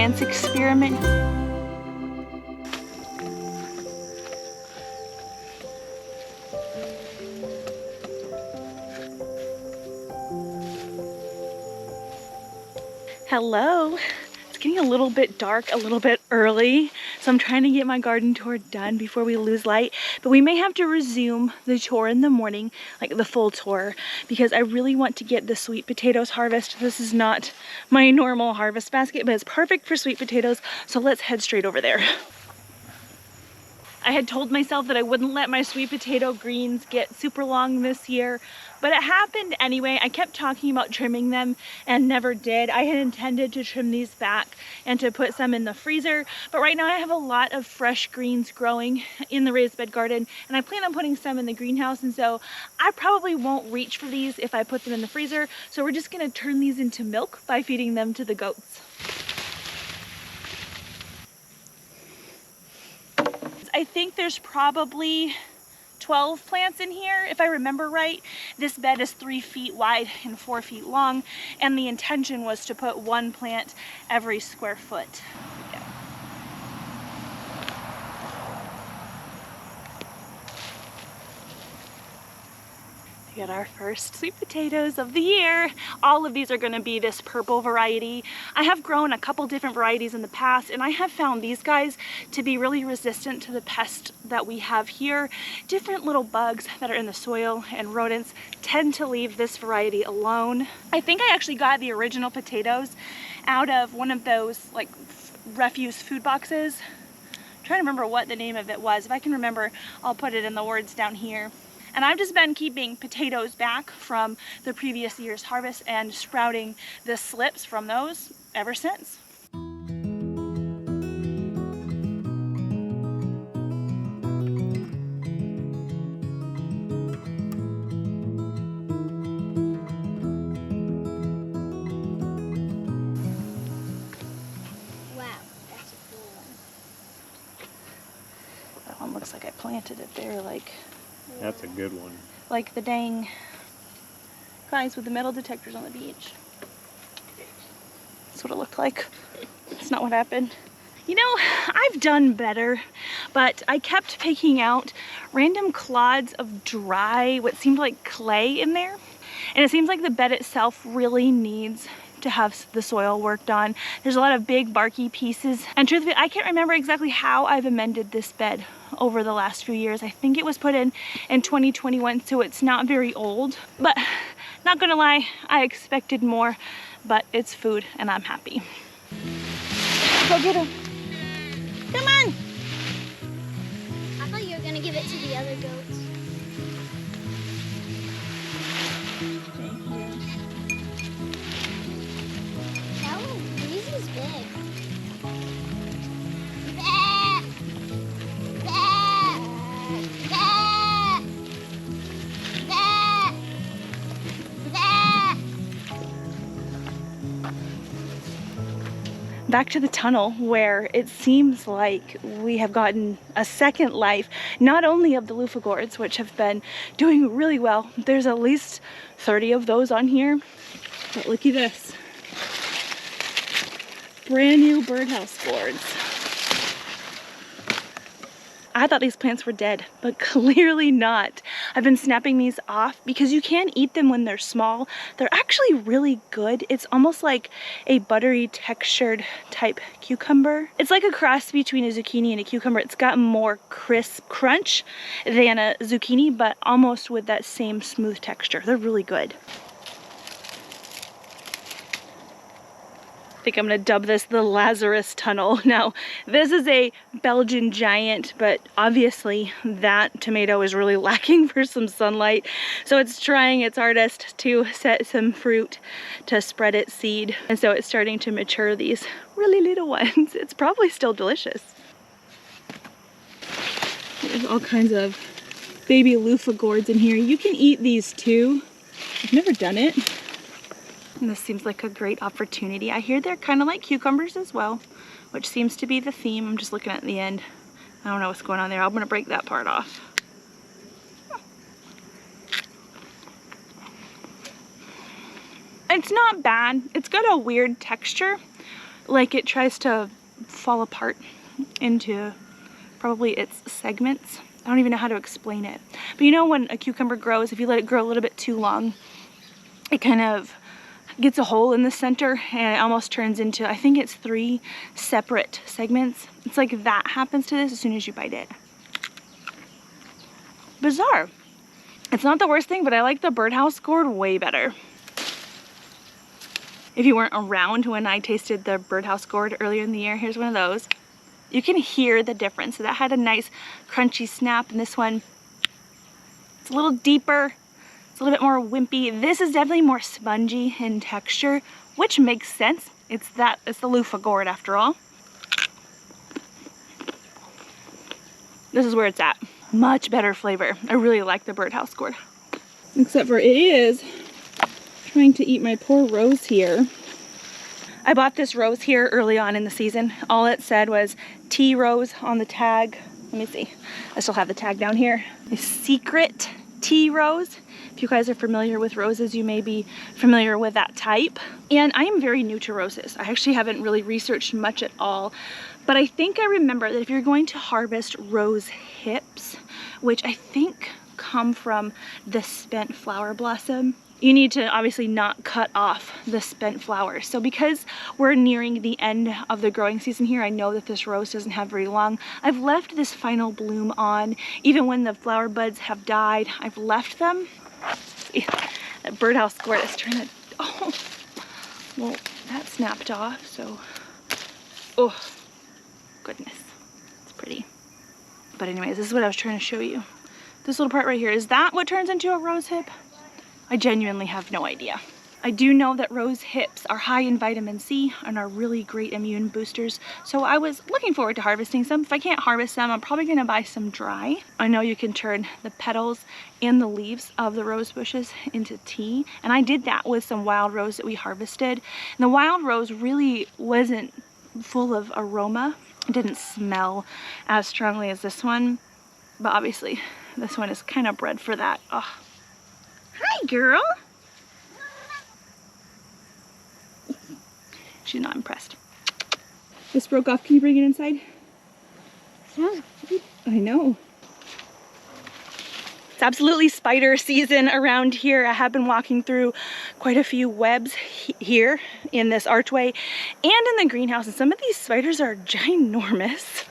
science experiment. Hello. It's getting a little bit dark, a little bit early, so I'm trying to get my garden tour done before we lose light, but we may have to resume the tour in the morning, like the full tour, because I really want to get the sweet potatoes harvest. This is not my normal harvest basket, but it's perfect for sweet potatoes, so let's head straight over there. I had told myself that I wouldn't let my sweet potato greens get super long this year, but it happened anyway. I kept talking about trimming them and never did. I had intended to trim these back and to put some in the freezer, but right now I have a lot of fresh greens growing in the raised bed garden, and I plan on putting some in the greenhouse, and so I probably won't reach for these if I put them in the freezer, so we're just gonna turn these into milk by feeding them to the goats. I think there's probably 12 plants in here, if I remember right. This bed is 3 feet wide and 4 feet long, and the intention was to put 1 plant every square foot. Yeah. We got our first sweet potatoes of the year. All of these are gonna be this purple variety. I have grown a couple different varieties in the past, and I have found these guys to be really resistant to the pest that we have here. Different little bugs that are in the soil and rodents tend to leave this variety alone. I think I actually got the original potatoes out of one of those like refuse food boxes. I'm trying to remember what the name of it was. If I can remember, I'll put it in the words down here. And I've just been keeping potatoes back from the previous year's harvest and sprouting the slips from those ever since. Wow, that's a cool one. That one looks like I planted it there like... That's a good one. Like the dang guys with the metal detectors on the beach. That's what it looked like. It's not what happened. You know, I've done better, but I kept picking out random clods of dry, what seemed like clay in there. And it seems like the bed itself really needs to have the soil worked on. There's a lot of big barky pieces, and truthfully I can't remember exactly how I've amended this bed over the last few years. I think it was put in 2021, so it's not very old, but not gonna lie, I expected more, but it's food and I'm happy. Go get him. Come on. I thought you were gonna give it to the other goats. This is big. Back to the tunnel, where it seems like we have gotten a second life, not only of the loofah gourds, which have been doing really well. There's at least 30 of those on here, but look at this. Brand new birdhouse gourds. I thought these plants were dead, but clearly not. I've been snapping these off because you can eat them when they're small. They're actually really good. It's almost like a buttery textured type cucumber. It's like a cross between a zucchini and a cucumber. It's got more crisp crunch than a zucchini, but almost with that same smooth texture. They're really good. I think I'm gonna dub this the Lazarus tunnel. Now, this is a Belgian giant, but obviously that tomato is really lacking for some sunlight. So it's trying its hardest to set some fruit to spread its seed. And so it's starting to mature these really little ones. It's probably still delicious. There's all kinds of baby loofah gourds in here. You can eat these too. I've never done it. And this seems like a great opportunity. I hear they're kind of like cucumbers as well, which seems to be the theme. I'm just looking at the end. I don't know what's going on there. I'm gonna break that part off. It's not bad. It's got a weird texture. like it tries to fall apart into probably its segments. I don't even know how to explain it. But you know when a cucumber grows, if you let it grow a little bit too long, it kind of gets a hole in the center and it almost turns into, I think it's 3 separate segments. It's like that happens to this as soon as you bite it. Bizarre. It's not the worst thing, but I like the birdhouse gourd way better. If you weren't around when I tasted the birdhouse gourd earlier in the year, here's one of those. You can hear the difference. So that had a nice crunchy snap, and this one, it's a little deeper. It's a little bit more wimpy. This is definitely more spongy in texture, which makes sense. It's the loofah gourd after all. This is where it's at. Much better flavor. I really like the birdhouse gourd. Except for it is trying to eat my poor rose here. I bought this rose here early on in the season. All it said was tea rose on the tag. Let me see. I still have the tag down here. A secret tea rose. If you guys are familiar with roses, you may be familiar with that type. And I am very new to roses. I actually haven't really researched much at all. But I think I remember that if you're going to harvest rose hips, which I think come from the spent flower blossom, you need to obviously not cut off the spent flowers. So because we're nearing the end of the growing season here, I know that this rose doesn't have very long. I've left this final bloom on. Even when the flower buds have died, I've left them. See, that birdhouse gourd is trying to, oh, well, that snapped off, so, oh, goodness, it's pretty. But anyways, this is what I was trying to show you. This little part right here, is that what turns into a rose hip? I genuinely have no idea. I do know that rose hips are high in vitamin C and are really great immune boosters. So I was looking forward to harvesting some. If I can't harvest them, I'm probably gonna buy some dry. I know you can turn the petals and the leaves of the rose bushes into tea. And I did that with some wild rose that we harvested. And the wild rose really wasn't full of aroma. It didn't smell as strongly as this one. But obviously, this one is kind of bred for that. Oh. Hi, girl. She's not impressed. This broke off. Can you bring it inside? Smells good. I know. It's absolutely spider season around here. I have been walking through quite a few webs here in this archway and in the greenhouse, and some of these spiders are ginormous.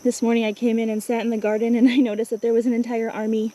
This morning I came in and sat in the garden and I noticed that there was an entire army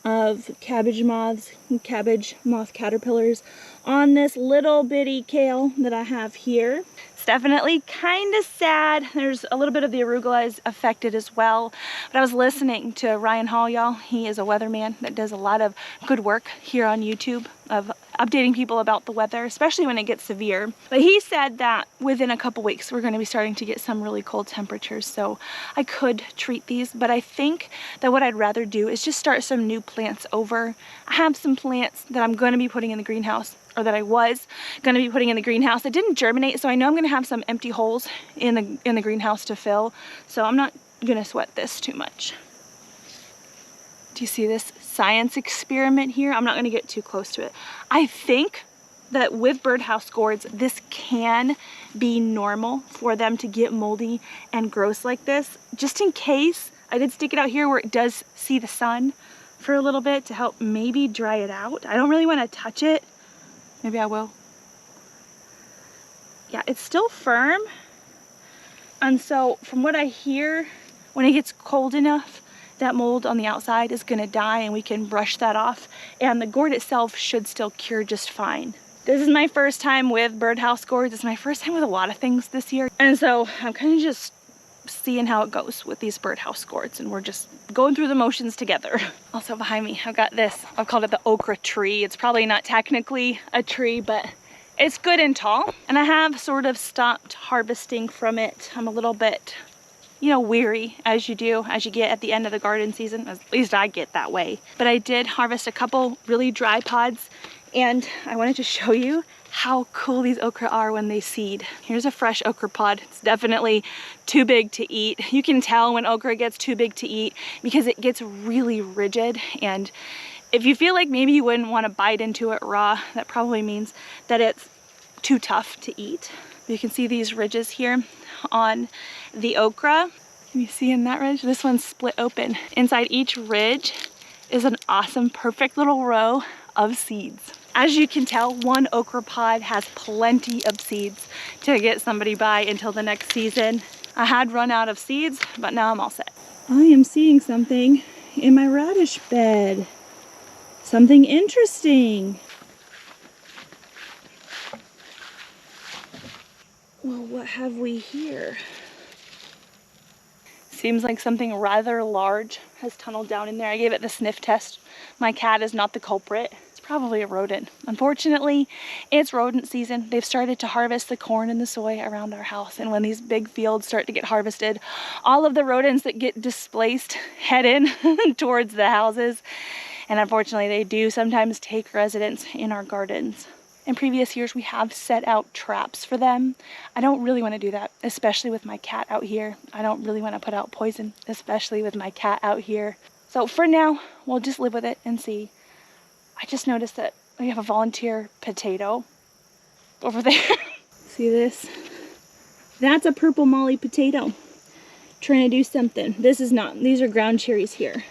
of cabbage moths and cabbage moth caterpillars on this little bitty kale that I have here. It's definitely kind of sad. There's a little bit of the arugula is affected as well. But I was listening to Ryan Hall, y'all. He is a weatherman that does a lot of good work here on YouTube of updating people about the weather, especially when it gets severe. But he said that within a couple weeks we're going to be starting to get some really cold temperatures, so I could treat these, but I think that what I'd rather do is just start some new plants over. I have some plants that I'm going to be putting in the greenhouse, or that I was going to be putting in the greenhouse. It didn't germinate, so I know I'm going to have some empty holes in the greenhouse to fill, so I'm not going to sweat this too much. Do you see this science experiment here? I'm not going to get too close to it. I think that with birdhouse gourds, this can be normal for them to get moldy and gross like this. Just in case, I did stick it out here where it does see the sun for a little bit to help maybe dry it out. I don't really want to touch it. Maybe I will. Yeah, it's still firm. And so from what I hear, when it gets cold enough, that mold on the outside is going to die and we can brush that off, and the gourd itself should still cure just fine. This is my first time with birdhouse gourds. It's my first time with a lot of things this year, and so I'm kind of just seeing how it goes with these birdhouse gourds, and we're just going through the motions together. Also behind me I've got this, I've called it the okra tree. It's probably not technically a tree, but it's good and tall, and I have sort of stopped harvesting from it. I'm a little bit, you know, weary as you get at the end of the garden season. At least I get that way. But I did harvest a couple really dry pods And I wanted to show you how cool these okra are when they seed. Here's a fresh okra pod. It's definitely too big to eat. You can tell when okra gets too big to eat because it gets really rigid, and if you feel like maybe you wouldn't want to bite into it raw, that probably means that it's too tough to eat. You can see these ridges here on the okra. Can you see in that ridge? This one's split open. Inside each ridge is an awesome, perfect little row of seeds. As you can tell, one okra pod has plenty of seeds to get somebody by until the next season. I had run out of seeds, but now I'm all set. I am seeing something in my radish bed. Something interesting. Well, what have we here? Seems like something rather large has tunneled down in there. I gave it the sniff test. My cat is not the culprit. It's probably a rodent. Unfortunately, it's rodent season. They've started to harvest the corn and the soy around our house. And when these big fields start to get harvested, all of the rodents that get displaced head in towards the houses. And unfortunately, they do sometimes take residence in our gardens. In previous years, we have set out traps for them. I don't really want to do that, especially with my cat out here. I don't really want to put out poison, especially with my cat out here. So for now, we'll just live with it and see. I just noticed that we have a volunteer potato over there. See this? That's a purple molly potato. Trying to do something. This is not. These are ground cherries here.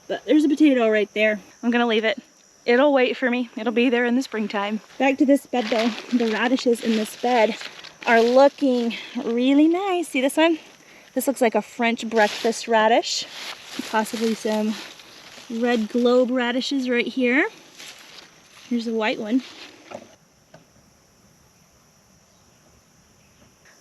But there's a potato right there. I'm gonna leave it. It'll wait for me. It'll be there in the springtime. Back to this bed though. The radishes in this bed are looking really nice. See this one? This looks like a French breakfast radish. Possibly some red globe radishes right here. Here's a white one.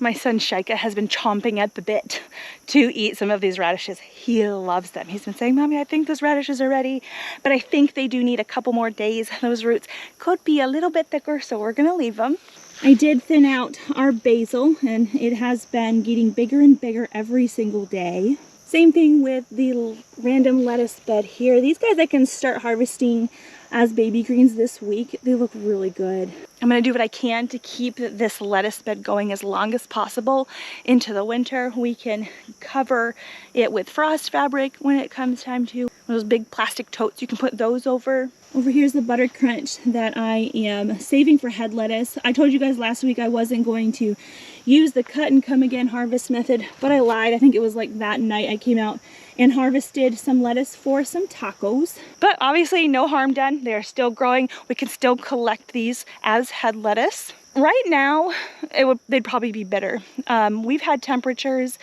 My son Shika has been chomping at the bit to eat some of these radishes. He loves them. He's been saying, Mommy, I think those radishes are ready, but I think they do need a couple more days. Those roots could be a little bit thicker, so we're gonna leave them. I did thin out our basil, and it has been getting bigger and bigger every single day. Same thing with the random lettuce bed here. These guys I can start harvesting as baby greens this week. They look really good. I'm gonna do what I can to keep this lettuce bed going as long as possible into the winter. We can cover it with frost fabric when it comes time to. Those big plastic totes, you can put those over. Over here's the butter crunch that I am saving for head lettuce. I told you guys last week I wasn't going to use the cut and come again harvest method, but I lied. I think it was like that night I came out and harvested some lettuce for some tacos. But obviously no harm done. They're still growing. We can still collect these as head lettuce. Right now, they'd probably be better. We've had temperatures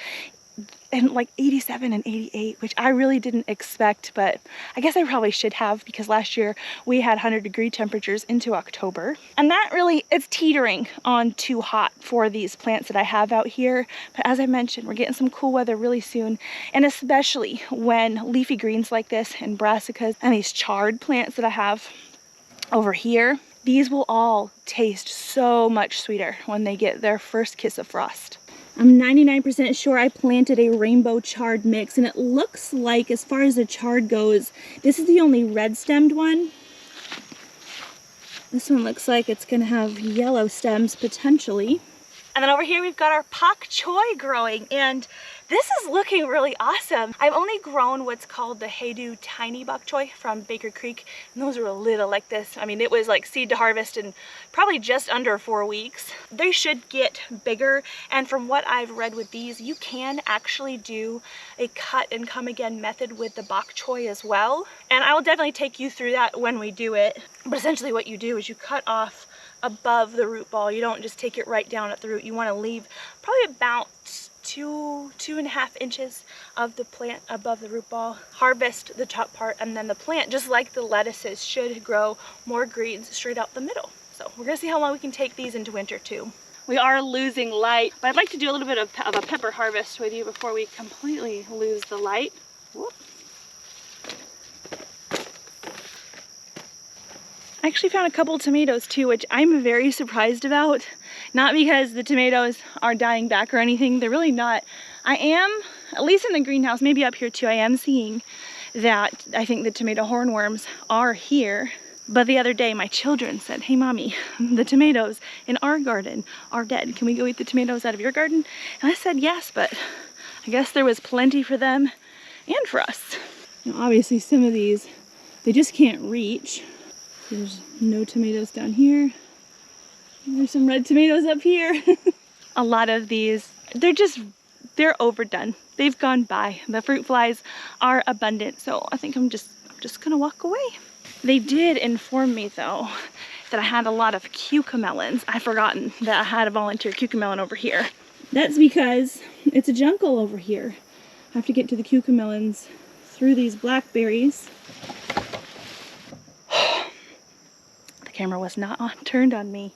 in like 87 and 88, which I really didn't expect, but I guess I probably should have, because last year we had 100-degree temperatures into October. And that really, it's teetering on too hot for these plants that I have out here. But as I mentioned, we're getting some cool weather really soon, and especially when leafy greens like this and brassicas and these chard plants that I have over here, these will all taste so much sweeter when they get their first kiss of frost. I'm 99% sure I planted a rainbow chard mix, and it looks like, as far as the chard goes, this is the only red-stemmed one. This one looks like it's gonna have yellow stems potentially. And then over here we've got our pak choi growing, and this is looking really awesome. I've only grown what's called the Haedu tiny bok choy from Baker Creek, and those are little like this. I mean, it was like seed to harvest in probably just under 4 weeks. They should get bigger, and from what I've read with these, you can actually do a cut and come again method with the bok choy as well. And I will definitely take you through that when we do it. But essentially what you do is you cut off above the root ball. You don't just take it right down at the root. You want to leave probably about 2.5 inches of the plant above the root ball. Harvest the top part, and then the plant, just like the lettuces, should grow more greens straight out the middle. So we're gonna see how long we can take these into winter too. We are losing light, but I'd like to do a little bit of a pepper harvest with you before we completely lose the light. Whoop. I actually found a couple tomatoes too, which I'm very surprised about. Not because the tomatoes are dying back or anything, they're really not. I am, at least in the greenhouse, maybe up here too, I am seeing that I think the tomato hornworms are here. But the other day, my children said, hey, Mommy, the tomatoes in our garden are dead. Can we go eat the tomatoes out of your garden? And I said yes, but I guess there was plenty for them and for us. Now, obviously, some of these, they just can't reach. There's no tomatoes down here. There's some red tomatoes up here. A lot of these, they're overdone. They've gone by. The fruit flies are abundant, so I think I'm just gonna walk away. They did inform me though that I had a lot of cucamelons. I've forgotten that I had a volunteer cucamelon over here. That's because it's a jungle over here. I have to get to the cucamelons through these blackberries. The camera was not turned on me,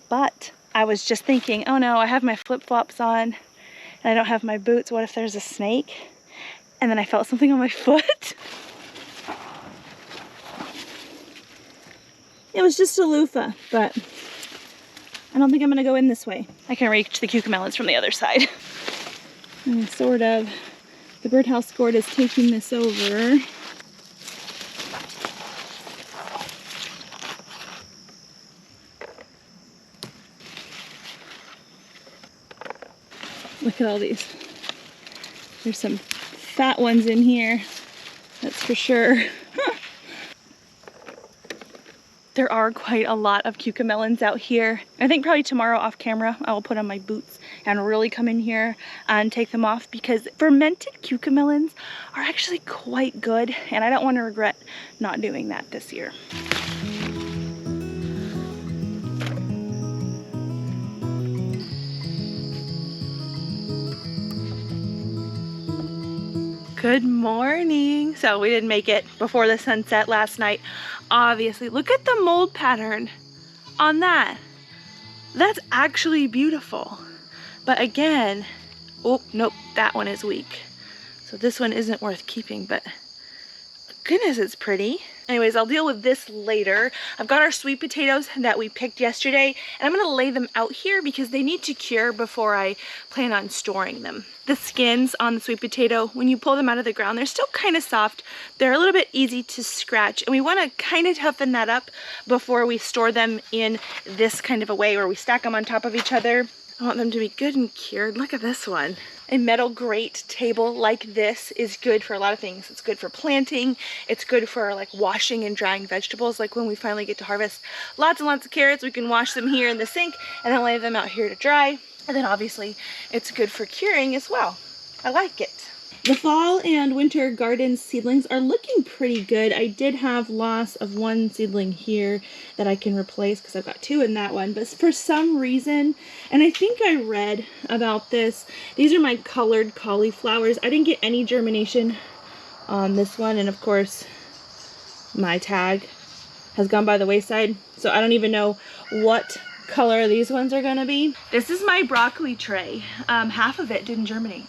but I was just thinking, oh no, I have my flip-flops on and I don't have my boots. What if there's a snake? And then I felt something on my foot. It was just a loofah, but I don't think I'm gonna go in this way. I can reach the cucamelons from the other side. And sort of, the birdhouse gourd is taking this over. Look at all these. There's some fat ones in here, that's for sure. There are quite a lot of cucamelons out here. I think probably tomorrow off camera, I will put on my boots and really come in here and take them off because fermented cucamelons are actually quite good and I don't want to regret not doing that this year. Good morning. So we didn't make it before the sunset last night. Obviously, look at the mold pattern on that. That's actually beautiful. But again, oh, nope, that one is weak. So this one isn't worth keeping, but goodness, it's pretty. Anyways, I'll deal with this later. I've got our sweet potatoes that we picked yesterday, and I'm gonna lay them out here because they need to cure before I plan on storing them. The skins on the sweet potato, when you pull them out of the ground, they're still kind of soft. They're a little bit easy to scratch, and we wanna kind of toughen that up before we store them in this kind of a way where we stack them on top of each other. I want them to be good and cured. Look at this one. A metal grate table like this is good for a lot of things. It's good for planting. It's good for like washing and drying vegetables. Like when we finally get to harvest lots and lots of carrots, we can wash them here in the sink and then lay them out here to dry. And then obviously it's good for curing as well. I like it. The fall and winter garden seedlings are looking pretty good. I did have loss of one seedling here that I can replace because I've got two in that one. But for some reason, and I think I read about this, these are my colored cauliflowers. I didn't get any germination on this one. And of course, my tag has gone by the wayside. So I don't even know what color these ones are gonna be. This is my broccoli tray. Half of it didn't germinate.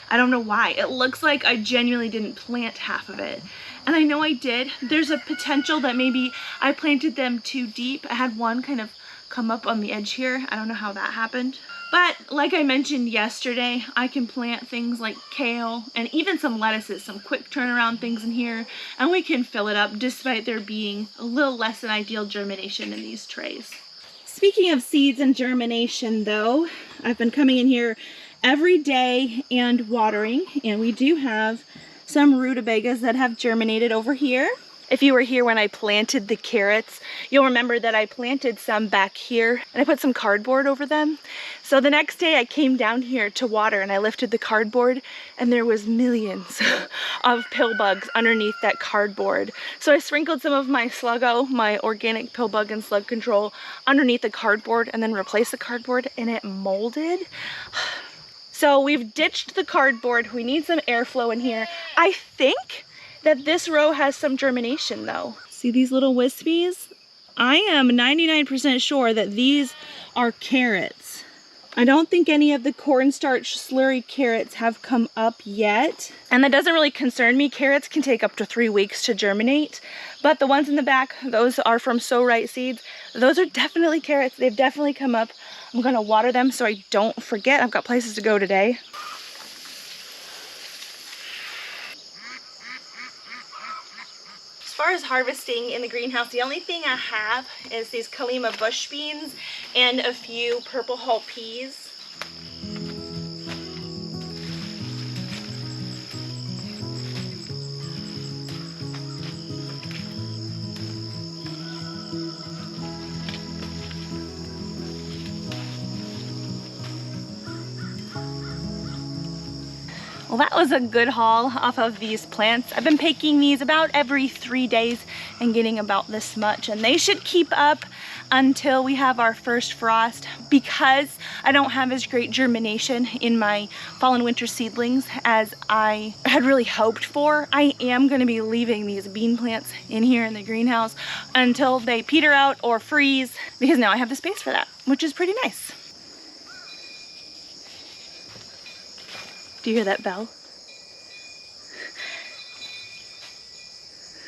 I don't know why. It looks like I genuinely didn't plant half of it. And I know I did. There's a potential that maybe I planted them too deep. I had one kind of come up on the edge here. I don't know how that happened. But like I mentioned yesterday, I can plant things like kale and even some lettuces, some quick turnaround things in here, and we can fill it up despite there being a little less than ideal germination in these trays. Speaking of seeds and germination though, I've been coming in here every day and watering, and we do have some rutabagas that have germinated over here. If you were here when I planted the carrots, you'll remember that I planted some back here and I put some cardboard over them. So the next day I came down here to water and I lifted the cardboard and there was millions of pill bugs underneath that cardboard. So I sprinkled some of my Sluggo, my organic pill bug and slug control, underneath the cardboard and then replaced the cardboard and it molded. So we've ditched the cardboard. We need some airflow in here. I think that this row has some germination though. See these little wispies? I am 99% sure that these are carrots. I don't think any of the cornstarch slurry carrots have come up yet. And that doesn't really concern me. Carrots can take up to 3 weeks to germinate. But the ones in the back, those are from So Right Seeds. Those are definitely carrots. They've definitely come up. I'm gonna water them so I don't forget. I've got places to go today. As far as harvesting in the greenhouse, the only thing I have is these Kalima bush beans and a few purple hull peas. Well, that was a good haul off of these plants. I've been picking these about every 3 days and getting about this much, and they should keep up until we have our first frost. Because I don't have as great germination in my fall and winter seedlings as I had really hoped for, I am going to be leaving these bean plants in here in the greenhouse until they peter out or freeze, because now I have the space for that, which is pretty nice. Do you hear that bell?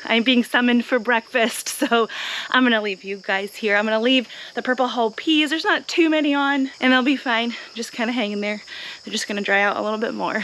I'm being summoned for breakfast, so I'm gonna leave you guys here. I'm gonna leave the purple hull peas. There's not too many on, and they'll be fine. Just kind of hanging there. They're just gonna dry out a little bit more.